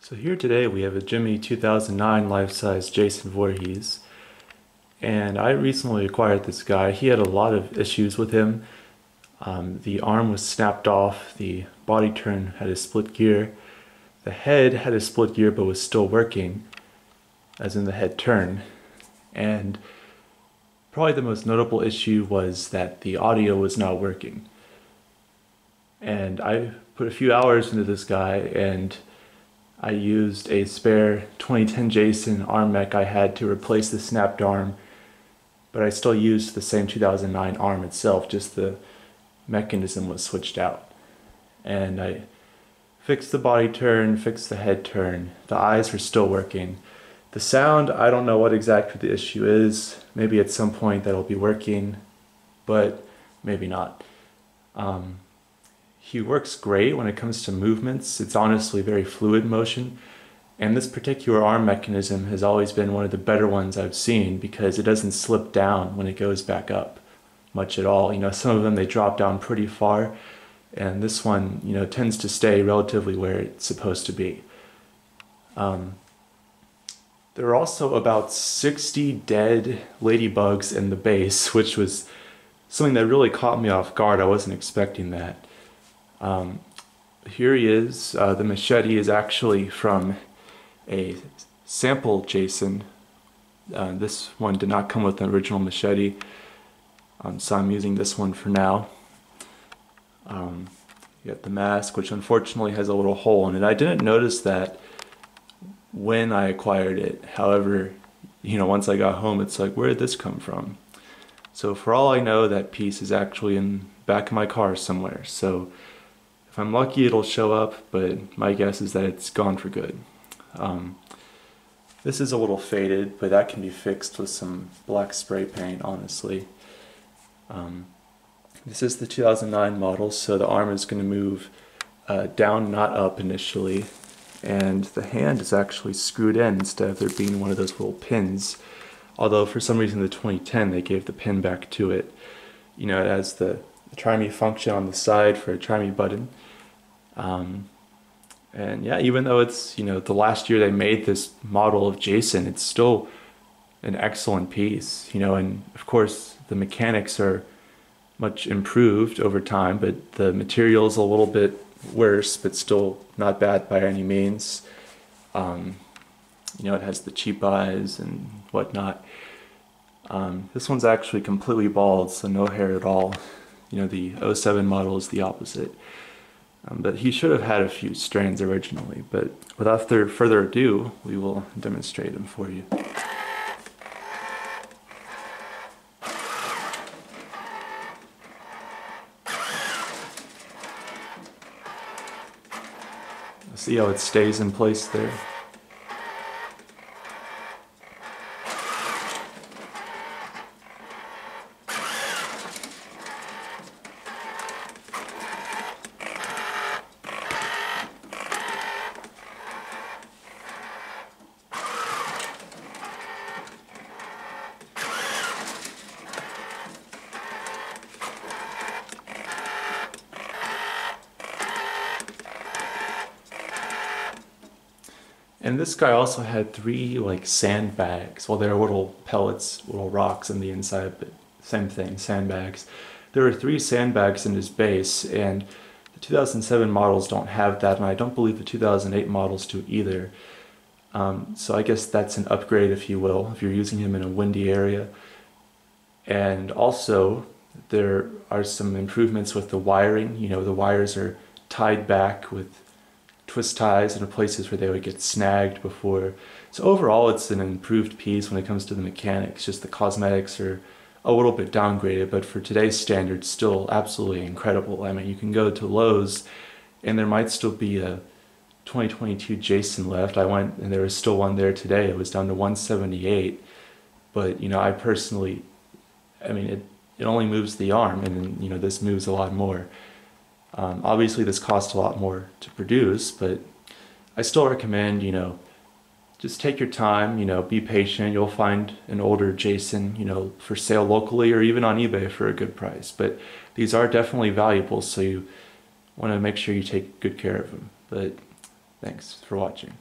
So here today we have a Gemmy 2009 life-size Jason Voorhees, and I recently acquired this guy. He had a lot of issues with him. The arm was snapped off, the body turn had a split gear, the head had a split gear but was still working, as in the head turn, and probably the most notable issue was that the audio was not working. And I put a few hours into this guy, and I used a spare 2010 Jason arm mech I had to replace the snapped arm, but I still used the same 2009 arm itself, just the mechanism was switched out. And I fixed the body turn, fixed the head turn, the eyes are still working. The sound, I don't know what exactly the issue is. Maybe at some point that'll be working, but maybe not. He works great when it comes to movements. It's honestly very fluid motion. And this particular arm mechanism has always been one of the better ones I've seen because it doesn't slip down when it goes back up much at all. You know, some of them, they drop down pretty far, and this one, you know, tends to stay relatively where it's supposed to be. There are also about 60 dead ladybugs in the base, which was something that really caught me off guard. I wasn't expecting that. Here he is. The machete is actually from a sample Jason. This one did not come with an original machete, so I'm using this one for now. You got the mask, which unfortunately has a little hole in it. I didn't notice that when I acquired it. However, you know, once I got home, it's like, where did this come from? So for all I know, that piece is actually in the back of my car somewhere. So if I'm lucky, it'll show up, but my guess is that it's gone for good. This is a little faded, but that can be fixed with some black spray paint, honestly. This is the 2009 model, so the arm is going to move down, not up initially, and the hand is actually screwed in instead of there being one of those little pins. Although for some reason the 2010 they gave the pin back to it. You know, it has the try me function on the side for a try me button. And yeah, even though it's, you know, the last year they made this model of Jason, it's still an excellent piece, you know, and of course the mechanics are much improved over time, but the material's a little bit worse, but still not bad by any means. You know, it has the cheap eyes and whatnot. This one's actually completely bald, so no hair at all. You know, the 07 model is the opposite. But he should have had a few strands originally, but without further ado, we will demonstrate him for you. See how it stays in place there? And this guy also had 3 like sandbags. Well, they were little pellets, little rocks on the inside, but same thing, sandbags. There were 3 sandbags in his base, and the 2007 models don't have that, and I don't believe the 2008 models do either. So I guess that's an upgrade, if you will, if you're using him in a windy area. And also, there are some improvements with the wiring. You know, the wires are tied back with twist ties in places where they would get snagged before. So overall it's an improved piece when it comes to the mechanics. Just the cosmetics are a little bit downgraded, but for today's standards still absolutely incredible. I mean, you can go to Lowe's and there might still be a 2022 Jason left. I went and there was still one there today. It was down to $178, but you know, I personally, I mean, it only moves the arm, and you know, this moves a lot more. Obviously this costs a lot more to produce, but I still recommend, you know, just take your time, you know, be patient. You'll find an older Jason, you know, for sale locally or even on eBay for a good price. But these are definitely valuable, so you want to make sure you take good care of them. But thanks for watching.